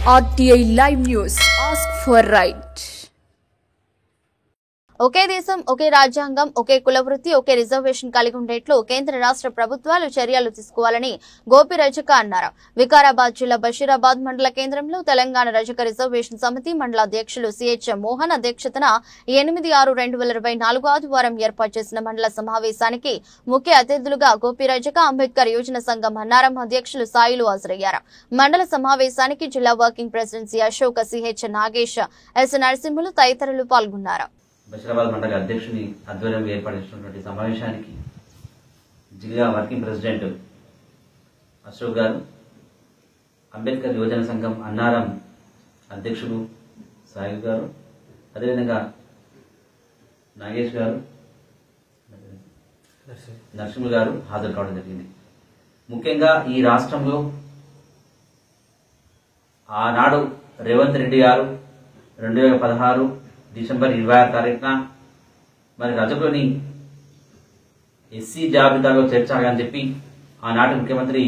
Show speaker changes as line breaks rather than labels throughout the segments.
RTI Live News. Ask for right. ఒకే దేశం, ఒకే రాజ్యాంగం, ఒకే కులవృత్తి, ఒకే reservation కలిగి ఉండేట్లు కేంద్ర రాష్ట్ర ప్రభుత్వాలు చర్యలు తీసుకోవాలని గోపి రజక అన్నారు. వికారాబాద్ జిల్లా బషీరాబాద్ మండల కేంద్రంలో తెలంగాణ రజక రిజర్వేషన్ సమితి మండల అధ్యక్షులు సిహెచ్ మోహన్ అధ్యక్షతన 8/6/2024 ఆదివారం ఏర్పాటు చేసిన మండల సమావేశానికి ముఖ్య అతిథులుగా గోపి రజక అంబేద్కర్ యోజన సంఘం అన్నారం అధ్యక్షులు సాయిలు హాజరయ్యారు. మండల సమావేశానికి జిల్లా working president C Ashok, CH Nagesh, S Narasimhulu తదితరులు పాల్గొన్నారు.
బషీరాబాద్ మండల అధ్యక్షుని ఆధ్వర్యంలో ఏర్పాటు చేసినటువంటి సమావేశానికి జిల్లా వర్కింగ్ ప్రెసిడెంట్ అశోక్ గారు, అంబేద్కర్ యువజన సంఘం అన్నారం అధ్యక్షుడు సాయి గారు, అదేవిధంగా నాగేష్ గారు, నరసింహులు గారు హాజరు కావడం జరిగింది. ముఖ్యంగా ఈ రాష్ట్రంలో ఆనాడు రేవంత్ రెడ్డి గారు 2016 డిసెంబర్ 26 తారీఖున మరి రజకులని ఎస్సీ జాబితాలో చేర్చాలని చెప్పి ఆనాటి ముఖ్యమంత్రి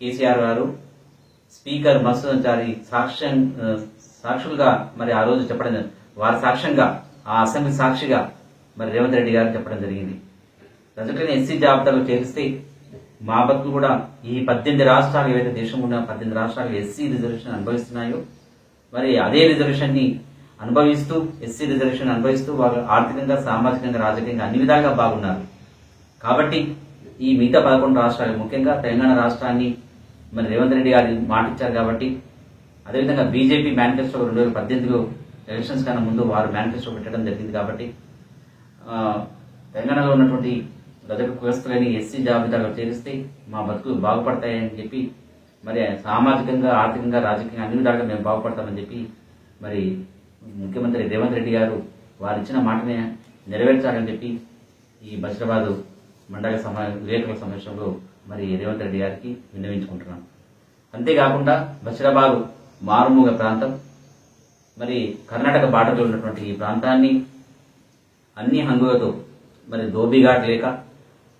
కేసీఆర్ గారు, స్పీకర్ మసూద్ అన్సారీ సాక్షులుగా మరి ఆ రోజు చెప్పడం, వారి సాక్ష్యంగా ఆ అసెంబ్లీ సాక్షిగా మరి రేవంత్ రెడ్డి గారు చెప్పడం జరిగింది. రజకులని ఎస్సీ జాబితాలో చేరిస్తే మా బతుకులు కూడా ఈ 18 రాష్ట్రాలు ఏవైతే దేశం ఉన్న 18 రాష్ట్రాలు ఎస్సీ రిజర్వేషన్ అనుభవిస్తున్నాయో మరి అదే రిజర్వేషన్ ని అనుభవిస్తూ ఎస్సీ రిజర్వేషన్ అనుభవిస్తూ వారు ఆర్థికంగా, సామాజికంగా, రాజకీయంగా అన్ని విధాలుగా బాగున్నారు. కాబట్టి ఈ మిగతా 11 రాష్ట్రాలు, ముఖ్యంగా తెలంగాణ రాష్ట్రాన్ని మరి రేవంత్ రెడ్డి గారు మాటిచ్చారు కాబట్టి, అదేవిధంగా బీజేపీ మేనిఫెస్టో 2018లో ఎలక్షన్స్ కన్నా ముందు వారు మేనిఫెస్టో పెట్టడం జరిగింది. కాబట్టి తెలంగాణలో ఉన్నటువంటి రజక కులస్తులని ఎస్సీ జాబితాలో చేరిస్తే మా బతుకులు బాగుపడతాయని చెప్పి మరి సామాజికంగా, ఆర్థికంగా, రాజకీయంగా అన్ని విధాలుగా మేము బాగుపడతామని చెప్పి మరి ముఖ్యమంత్రి రేవంత్ రెడ్డి గారు వారు ఇచ్చిన మాటనే నెరవేర్చాలని చెప్పి ఈ బషీరాబాద్ మండల విలేకరుల సమావేశంలో మరి రేవంత్ రెడ్డి గారికి విన్నవించుకుంటున్నాం. అంతేకాకుండా బషీరాబాద్ మారుమూగ ప్రాంతం, మరి కర్ణాటక బార్డర్లో ఉన్నటువంటి ఈ ప్రాంతాన్ని అన్ని హంగులతో మరి దోబిఘాట్ లేక,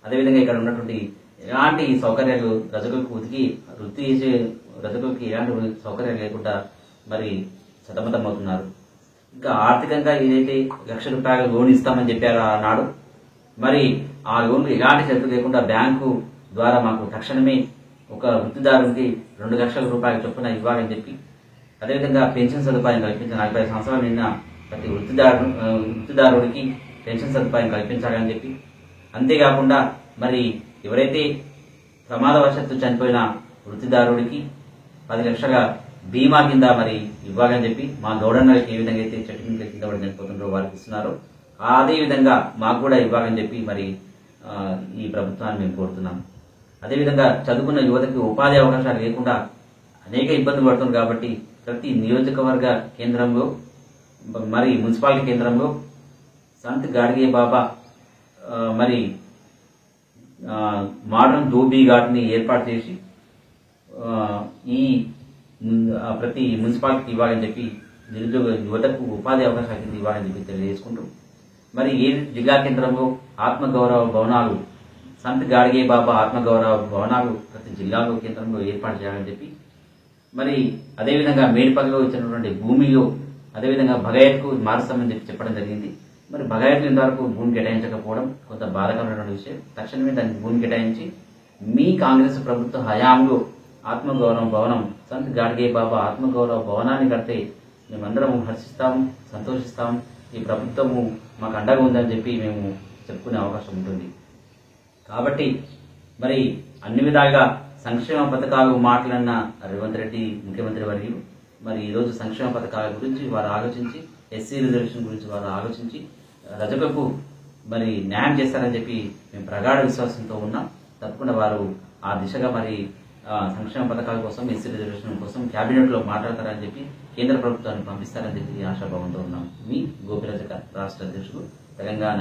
అదేవిధంగా ఇక్కడ ఉన్నటువంటి ఎలాంటి సౌకర్యాలు రజకులకు వృత్తి చేసే రజకులకి ఎలాంటి సౌకర్యాలు లేకుండా మరి సతమతమవుతున్నారు. ఇంకా ఆర్థికంగా ఏదైతే ₹1,00,000 లోన్ ఇస్తామని చెప్పారో ఆనాడు, మరి ఆ లోన్లు ఎలాంటి షరతు లేకుండా బ్యాంకు ద్వారా మాకు తక్షణమే ఒక వృత్తిదారునికి ₹2,00,000 చొప్పున ఇవ్వాలని చెప్పి, అదేవిధంగా పెన్షన్ సదుపాయం కల్పించాలి. 45 సంవత్సరాలు నిన్న ప్రతి వృత్తిదారుడికి పెన్షన్ సదుపాయం కల్పించాలని చెప్పి, అంతేకాకుండా మరి ఎవరైతే ప్రమాదవశాత్తు చనిపోయిన వృత్తిదారుడికి 10 లక్షల బీమా కింద మరి ఇవ్వాలని చెప్పి, మా గౌడన్నలకి ఏ విధంగా అయితే చెట్టు కింద పడి చనిపోతుందో వారికి ఇస్తున్నారో అదే విధంగా మాకు కూడా ఇవ్వాలని చెప్పి మరి ఈ ప్రభుత్వాన్ని మేము కోరుతున్నాం. అదేవిధంగా చదువుకున్న యువతకి ఉపాధి అవకాశాలు లేకుండా అనేక ఇబ్బందులు పడుతుంది. కాబట్టి ప్రతి నియోజకవర్గ కేంద్రంలో మరి మున్సిపాలిటీ కేంద్రంలో సంత్ గాడ్గే బాబా మరి మోడర్న్ ధోబీ ఘాట్ని ఏర్పాటు చేసి ఈ ప్రతి మున్సిపాలిటీకి ఇవ్వాలని చెప్పి, నిరుద్యోగ యువతకు ఉపాధి అవకాశాలు కింద ఇవ్వాలని చెప్పి తెలియజేసుకుంటూ, మరి ఏ జిల్లా కేంద్రంలో ఆత్మగౌరవ భవనాలు, సంత్ గాడ్గే బాబా ఆత్మగౌరవ భవనాలు ప్రతి జిల్లాలో కేంద్రంలో ఏర్పాటు చేయాలని చెప్పి, మరి అదేవిధంగా మేడిపల్లిలో ఇచ్చినటువంటి భూమిలో అదేవిధంగా భగయత్కు మారుస్తామని చెప్పి చెప్పడం జరిగింది. మరి భగయత్ ఇంతవరకు భూమి కేటాయించకపోవడం కొంత బాధాకరమైన విషయం. తక్షణమే దానికి భూమి కేటాయించి మీ కాంగ్రెస్ ప్రభుత్వ హయాంలో ఆత్మగౌరవ భవనం, సంత్ గాడ్గే బాబా ఆత్మగౌరవ భవనాన్ని కడితే మేమందరం హర్షిస్తాము, సంతోషిస్తాం. ఈ ప్రభుత్వము మాకు అండగా ఉందని చెప్పి మేము చెప్పుకునే అవకాశం ఉంటుంది. కాబట్టి మరి అన్ని విధాలుగా సంక్షేమ పథకాలు మాట్లాడిన రేవంత్ రెడ్డి ముఖ్యమంత్రి వర్యులు మరి ఈరోజు సంక్షేమ పథకాల గురించి వారు ఆలోచించి, ఎస్సీ రిజర్వేషన్ గురించి వారు ఆలోచించి రజకులకు మరి న్యాయం చేస్తారని చెప్పి మేము ప్రగాఢ విశ్వాసంతో ఉన్నాం. తప్పకుండా వారు ఆ దిశగా మరి సంక్షేమ పథకాల కోసం, ఎస్సీ రిజర్వేషన్ కోసం కేబినెట్ లో మాట్లాడతారని చెప్పి, కేంద్ర ప్రభుత్వాన్ని పంపిస్తారని చెప్పి ఆశాభావంతో ఉన్నాం. మీ గోపి రజక రాష్ట్ర అధ్యక్షుడు, తెలంగాణ.